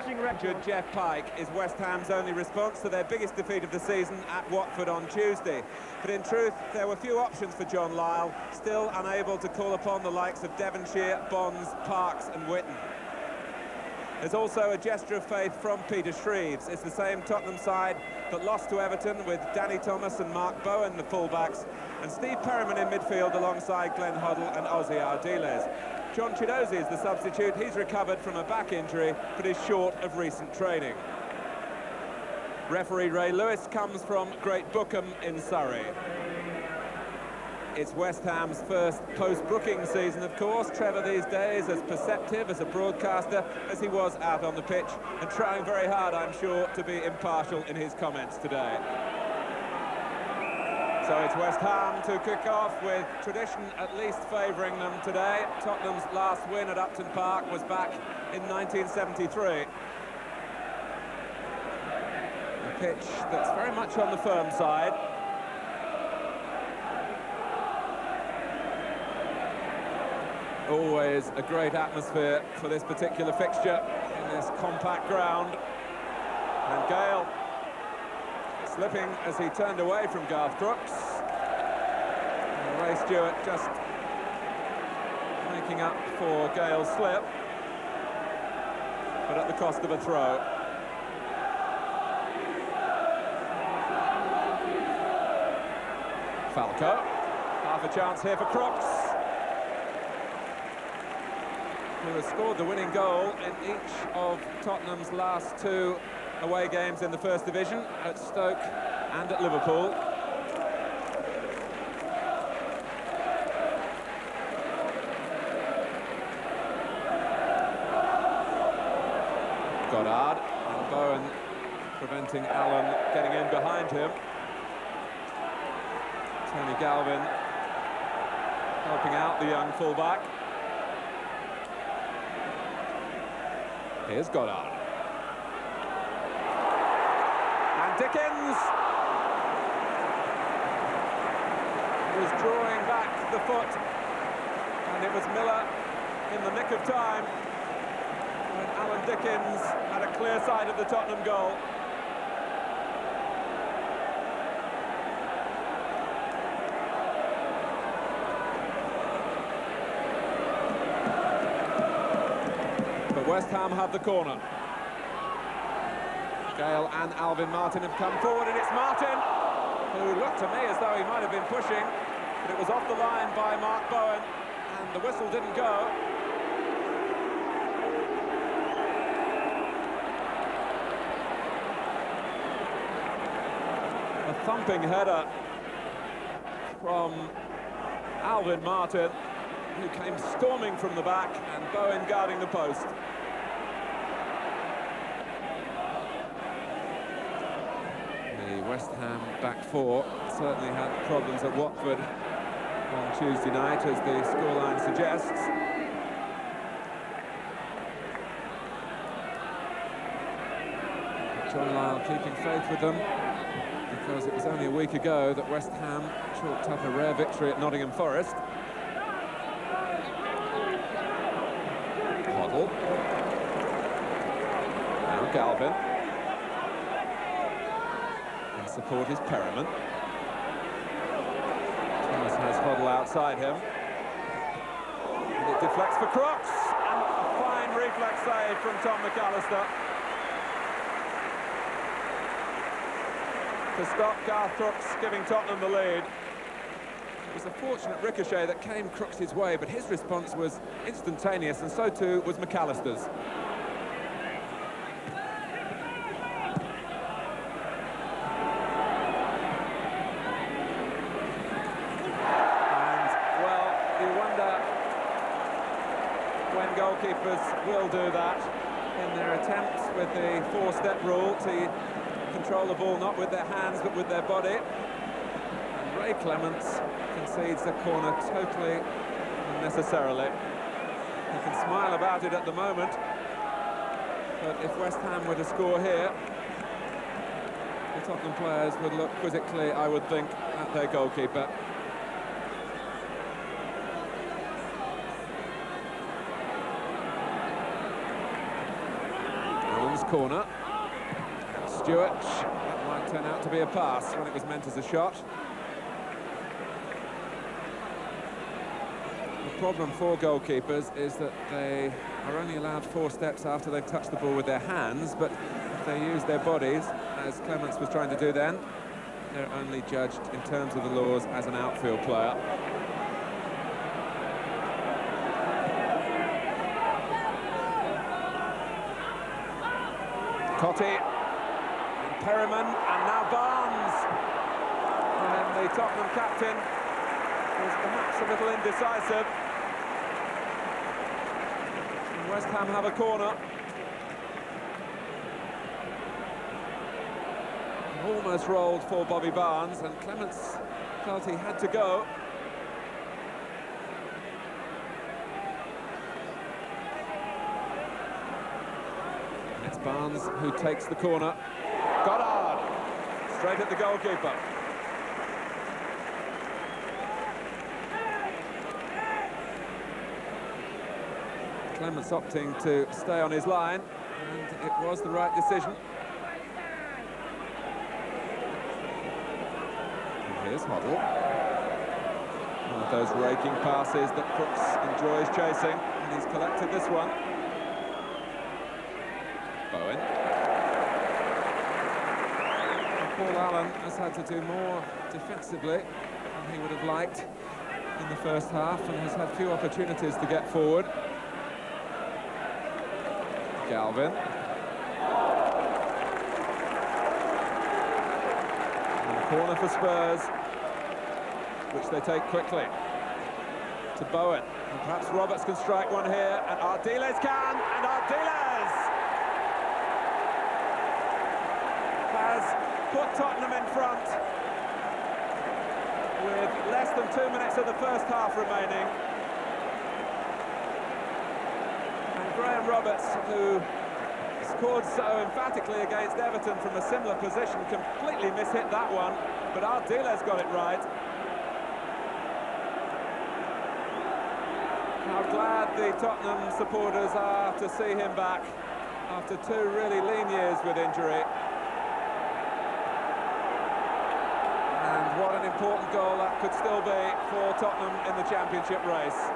fishing record. Jeff Pike is West Ham's only response to their biggest defeat of the season at Watford on Tuesday. But in truth, there were few options for John Lyall, still unable to call upon the likes of Devonshire, Bonds, Parks and Witten. There's also a gesture of faith from Peter Shreeves. It's the same Tottenham side, but lost to Everton with Danny Thomas and Mark Bowen, the fullbacks, and Steve Perryman in midfield alongside Glenn Hoddle and Ozzy Ardiles. John Chidozie is the substitute. He's recovered from a back injury, but is short of recent training. Referee Ray Lewis comes from Great Bookham in Surrey. It's West Ham's first post-Brooking season, of course. Trevor these days as perceptive as a broadcaster as he was out on the pitch, and trying very hard, I'm sure, to be impartial in his comments today. So it's West Ham to kick off, with tradition at least favouring them today. Tottenham's last win at Upton Park was back in 1973. A pitch that's very much on the firm side. Always a great atmosphere for this particular fixture in this compact ground. And Gale slipping as he turned away from Garth Crooks. And Ray Stewart just making up for Gale's slip, but at the cost of a throw. Falco, half a chance here for Crooks, who has scored the winning goal in each of Tottenham's last two away games in the First Division, at Stoke and at Liverpool. Goddard and Bowen preventing Allen getting in behind him. Tony Galvin helping out the young fullback. Here's Goddard. And Dickens was drawing back the foot, and it was Miller in the nick of time when Alan Dickens had a clear sight of the Tottenham goal. West Ham have the corner. Gale and Alvin Martin have come forward, and it's Martin, who looked to me as though he might have been pushing, but it was off the line by Mark Bowen, and the whistle didn't go. A thumping header from Alvin Martin, who came storming from the back, and Bowen guarding the post. West Ham back four certainly had problems at Watford on Tuesday night, as the scoreline suggests. John Lyall keeping faith with them, because it was only a week ago that West Ham chalked up a rare victory at Nottingham Forest. Hoddle. Now Galvin. Support is Perryman. Thomas has Hoddle outside him. And it deflects for Crooks. And a fine reflex save from Tom McAllister to stop Garth Crooks, giving Tottenham the lead. It was a fortunate ricochet that came Crooks' way, but his response was instantaneous, and so too was McAllister's. Goalkeepers will do that in their attempts with the four-step rule to control the ball not with their hands but with their body. And Ray Clements concedes the corner totally unnecessarily. He can smile about it at the moment, but if West Ham were to score here, the Tottenham players would look quizzically, I would think, at their goalkeeper. Everton's corner. Stewart, that might turn out to be a pass when it was meant as a shot. The problem for goalkeepers is that they are only allowed 4 steps after they've touched the ball with their hands, but if they use their bodies, as Clements was trying to do then, they're only judged in terms of the laws as an outfield player. Cottee, and Perryman, and now Barnes. And the Tottenham captain was perhaps a little indecisive. And West Ham have a corner. Almost rolled for Bobby Barnes, and Clements felt he had to go. It's Barnes who takes the corner. Goddard, straight at the goalkeeper. Clements opting to stay on his line, and it was the right decision. Here's Hoddle. One of those raking passes that Crooks enjoys chasing, and he's collected this one. Bowen. And Paul Allen has had to do more defensively than he would have liked in the first half, and has had few opportunities to get forward. Galvin. Corner for Spurs, which they take quickly. To Bowen, and perhaps Roberts can strike one here, and Ardiles can, and Ardiles has put Tottenham in front with less than 2 minutes of the first half remaining. And Graham Roberts, who scored so emphatically against Everton from a similar position, completely mishit that one, but Ardiles got it right. How glad the Tottenham supporters are to see him back after 2 really lean years with injury. And what an important goal that could still be for Tottenham in the championship race.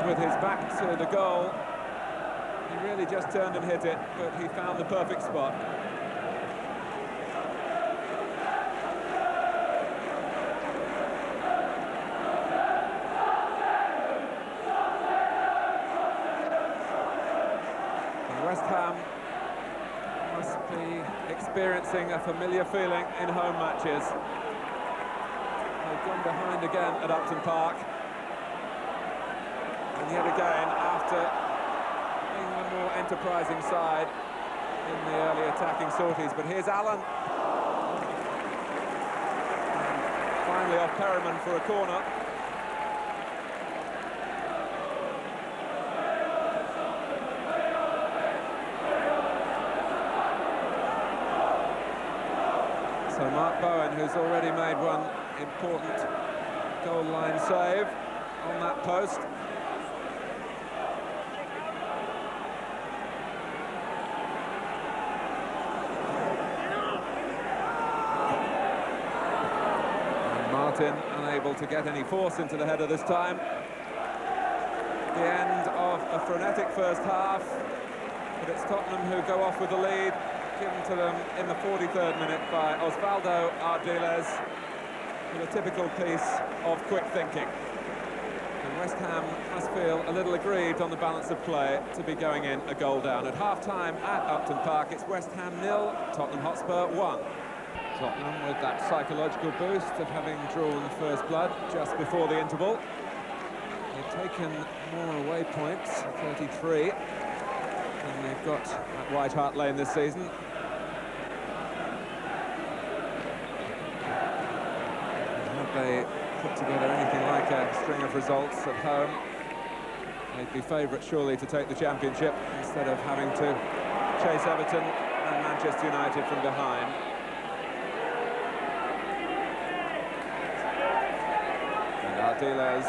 With his back to the goal, he really just turned and hit it, but he found the perfect spot. And West Ham must be experiencing a familiar feeling in home matches. They've gone behind again at Upton Park. And yet again, after being the more enterprising side in the early attacking sorties. But here's Allen. And finally off Perryman for a corner. So Mark Bowen, who's already made one important goal line save on that post. Unable to get any force into the header this time. The end of a frenetic first half, but it's Tottenham who go off with the lead, given to them in the 43rd minute by Osvaldo Ardiles, with a typical piece of quick thinking. And West Ham must feel a little aggrieved on the balance of play to be going in a goal down. At half-time at Upton Park, it's West Ham 0, Tottenham Hotspur 1. Tottenham with that psychological boost of having drawn first blood just before the interval. They've taken more away points, 33, than they've got at White Hart Lane this season. Had they put together anything like a string of results at home, they'd be favourites surely to take the championship instead of having to chase Everton and Manchester United from behind. Ardiles,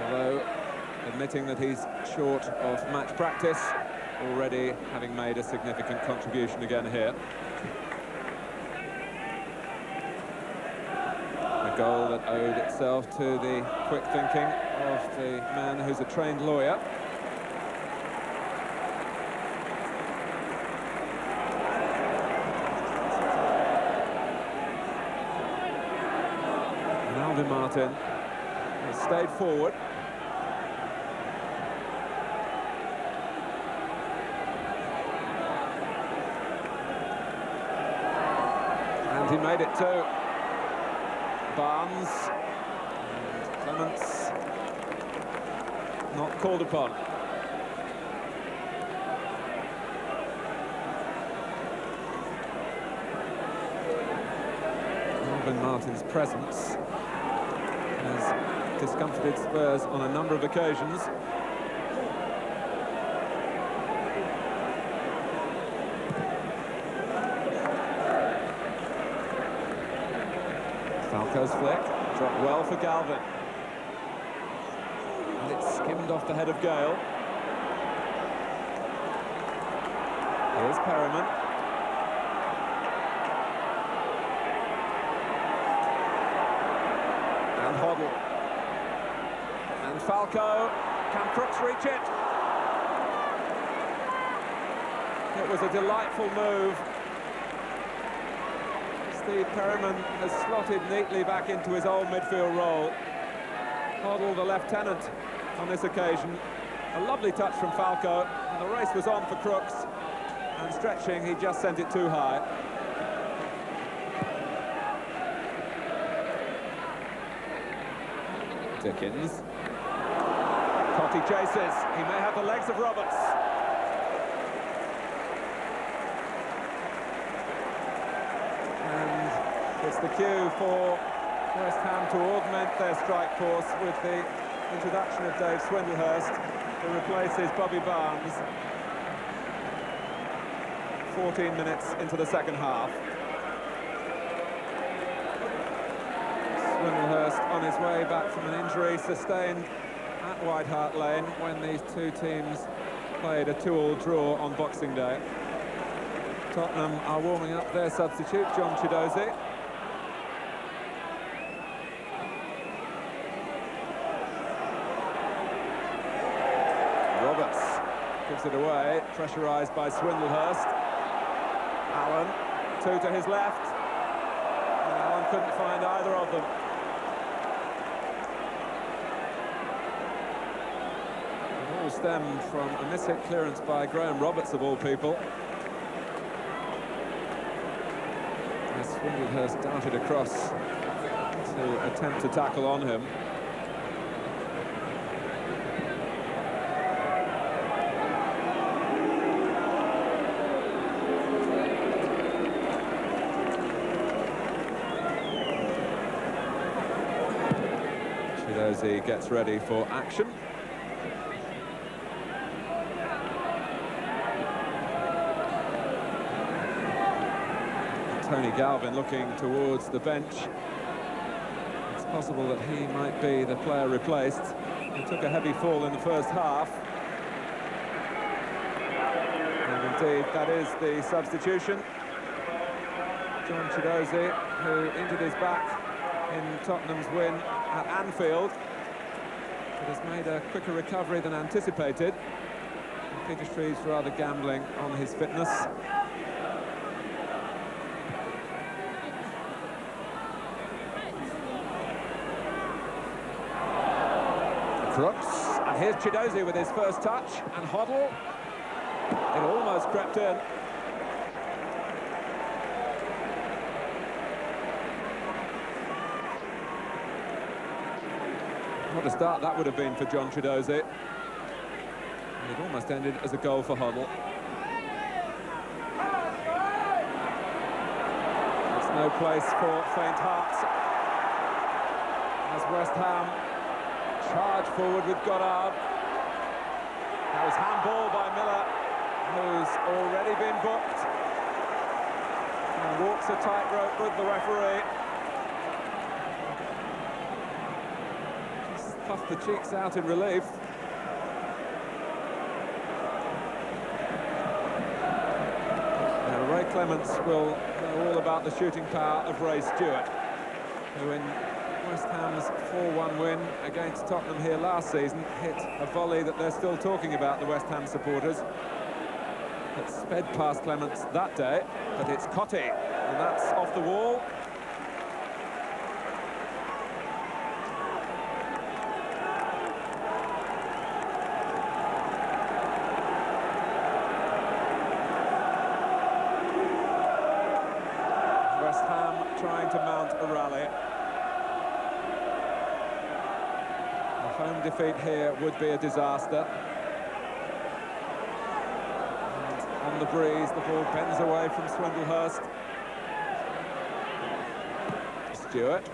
although admitting that he's short of match practice, already having made a significant contribution again here. A goal that owed itself to the quick thinking of the man who's a trained lawyer. And Alvin Martin has stayed forward. And he made it too. Barnes and Clements not called upon. Alvin Martin's presence has discomforted Spurs on a number of occasions. Falco's flick, dropped well for Galvin. And it skimmed off the head of Gale. Here's Perryman. And Hoddle. And Falco. Can Crooks reach it? It was a delightful move. Steve Perryman has slotted neatly back into his old midfield role. Hoddle, the lieutenant, on this occasion. A lovely touch from Falco, and the race was on for Crooks. And stretching, he just sent it too high. Dickens. Cottee chases. He may have the legs of Roberts. It's the cue for West Ham to augment their strike force with the introduction of Dave Swindlehurst, who replaces Bobby Barnes 14 minutes into the second half. Swindlehurst on his way back from an injury sustained at White Hart Lane when these two teams played a 2-2 draw on Boxing Day. Tottenham are warming up their substitute, John Chidozie. Roberts gives it away, pressurised by Swindlehurst. Allen, two to his left. And Allen couldn't find either of them. It all stemmed from a miss-hit clearance by Graham Roberts, of all people. As Swindlehurst darted across to attempt to tackle on him. Chidozie gets ready for action. Tony Galvin looking towards the bench. It's possible that he might be the player replaced. He took a heavy fall in the first half. And indeed, that is the substitution. John Chidozie, who injured his back in Tottenham's win at Anfield, but has made a quicker recovery than anticipated. And Peterstree's rather gambling on his fitness. Crooks, and here's Chidozie with his first touch, and Hoddle. It almost crept in. What a start that would have been for John Chidozie. And it almost ended as a goal for Hoddle. There's no place for faint hearts as West Ham charge forward with Goddard. That was handball by Miller, who's already been booked and walks a tightrope with the referee. puffed the cheeks out in relief. Now, Ray Clements will know all about the shooting power of Ray Stewart, who in West Ham's 4-1 win against Tottenham here last season hit a volley that they're still talking about, the West Ham supporters. It sped past Clements that day, but it's Cottee, and that's off the wall. West Ham trying to mount a rally. A home defeat here would be a disaster. On the breeze, the ball bends away from Swindlehurst. Stewart.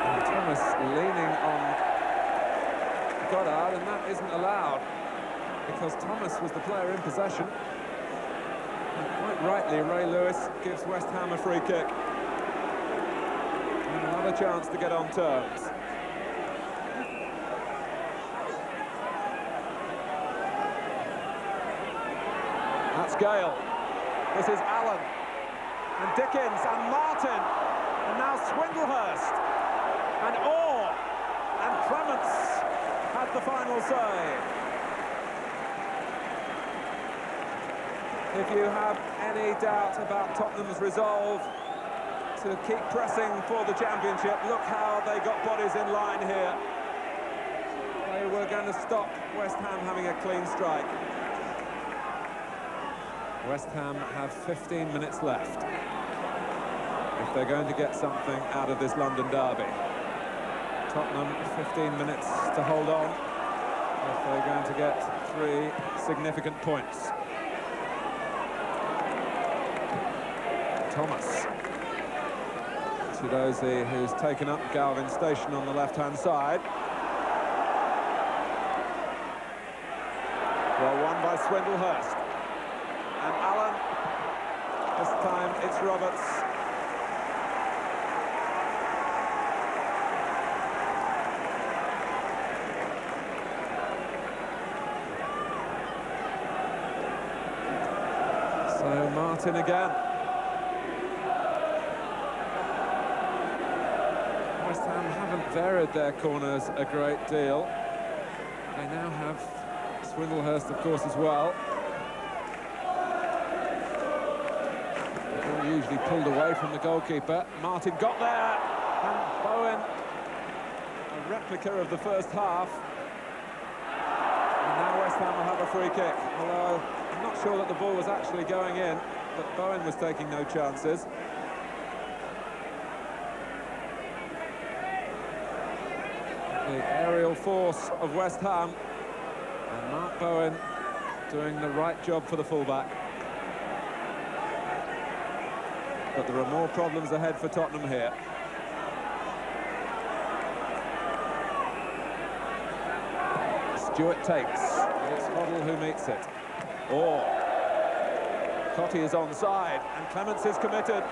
And Thomas leaning on Goddard, and that isn't allowed because Thomas was the player in possession. And quite rightly, Ray Lewis gives West Ham a free kick. Another chance to get on terms. That's Gale. This is Allen. And Dickens and Martin. And now Swindlehurst. And Orr. And Clements had the final say. If you have any doubt about Tottenham's resolve to keep pressing for the championship, look how they got bodies in line here. They were going to stop West Ham having a clean strike. West Ham have 15 minutes left if they're going to get something out of this London derby. Tottenham 15 minutes to hold on if they're going to get 3 significant points. Thomas. Chidozie, who's taken up Galvin Station on the left-hand side. Well won by Swindlehurst. And Allen. This time it's Roberts. So Martin again. West Ham haven't varied their corners a great deal. They now have Swindlehurst, of course, as well. They're usually pulled away from the goalkeeper. Martin got there, and Bowen, a replica of the first half. And now West Ham will have a free kick, although I'm not sure that the ball was actually going in, but Bowen was taking no chances. The aerial force of West Ham, and Mark Bowen doing the right job for the fullback. But there are more problems ahead for Tottenham here. Stewart takes, and it's Hoddle who meets it. Orr. Cottee is onside, and Clements is committed.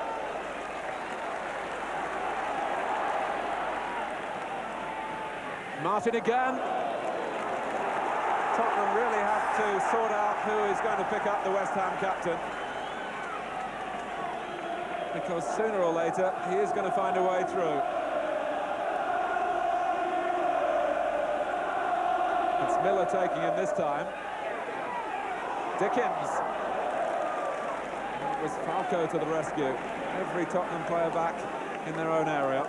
Martin again. Tottenham really have to sort out who is going to pick up the West Ham captain, because sooner or later he is going to find a way through. It's Miller taking him this time. Dickens. And it was Falco to the rescue. Every Tottenham player back in their own area.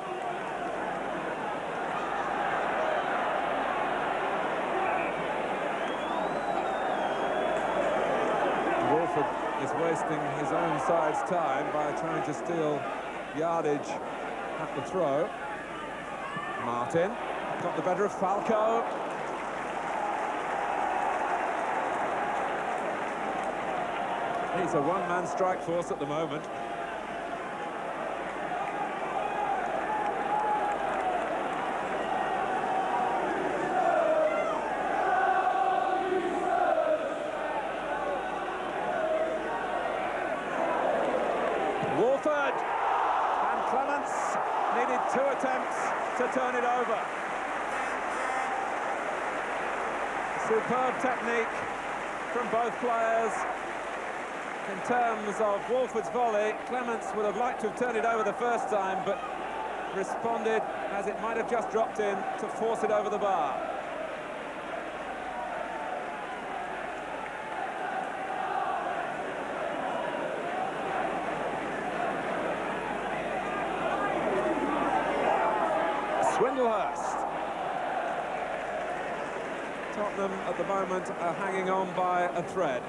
Wolford is wasting his own side's time by trying to steal yardage at the throw. Martin got the better of Falco. He's a one-man strike force at the moment. Clements needed 2 attempts to turn it over. Superb technique from both players. In terms of Walford's volley, Clements would have liked to have turned it over the first time, but responded as it might have just dropped in to force it over the bar. Swindlehurst. Tottenham at the moment are hanging on by a thread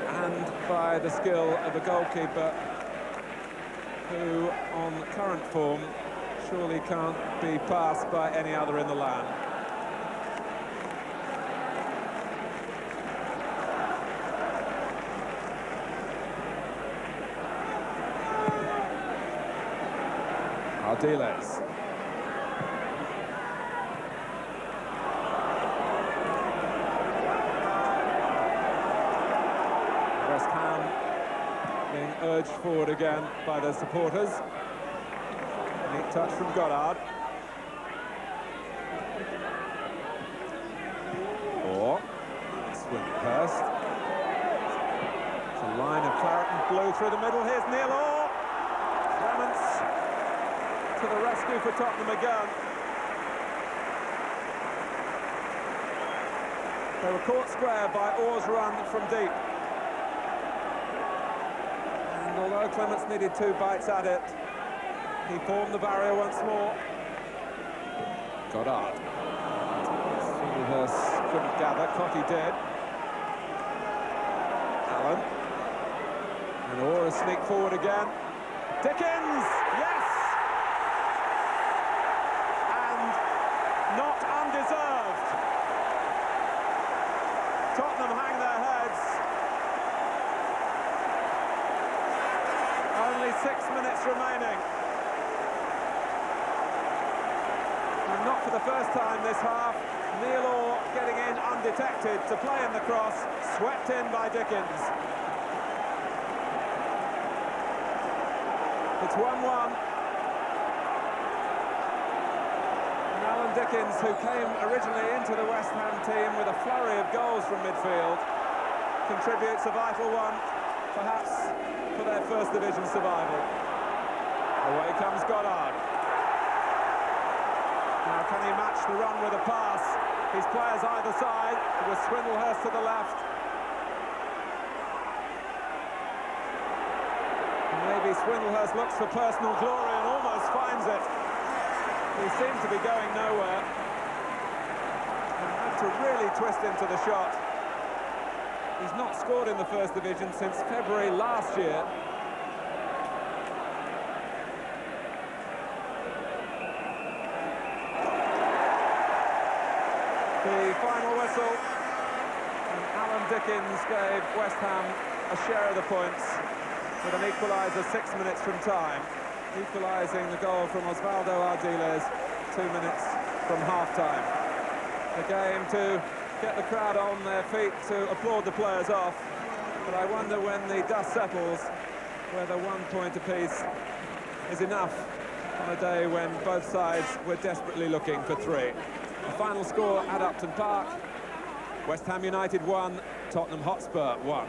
and by the skill of a goalkeeper who, on current form, surely can't be passed by any other in the land. Ardiles. West Ham being urged forward again by their supporters. Neat touch from Goddard. Or Swindlehurst. It's a line of claret and blue through the middle. Here's Neil Orr. Clements to the rescue for Tottenham again. They were caught square by Orr's run from deep. And although Clements needed 2 bites at it, he formed the barrier once more. Goddard. Swindlehurst couldn't gather, Cottee did. Allen. And Orr has sneaked forward again. Dickens! Yes! And not undeserved. Tottenham hang their heads. Only 6 minutes remaining. And not for the first time this half, Neil Orr getting in undetected to play in the cross, swept in by Dickens. It's 1-1. And Alan Dickens, who came originally into the West Ham team with a flurry of goals from midfield, contributes a vital one, perhaps for their first division survival. Away comes Goddard. Now can he match the run with a pass? His players either side, with Swindlehurst to the left. Maybe Swindlehurst looks for personal glory and almost finds it. He seemed to be going nowhere and had to really twist into the shot. He's not scored in the First Division since February last year. The final whistle, and Alan Dickens gave West Ham a share of the points with an equaliser 6 minutes from time, equalising the goal from Osvaldo Ardiles 2 minutes from half-time. A game to get the crowd on their feet to applaud the players off, but I wonder when the dust settles whether 1 point apiece is enough on a day when both sides were desperately looking for 3. The final score at Upton Park: West Ham United 1, Tottenham Hotspur 1.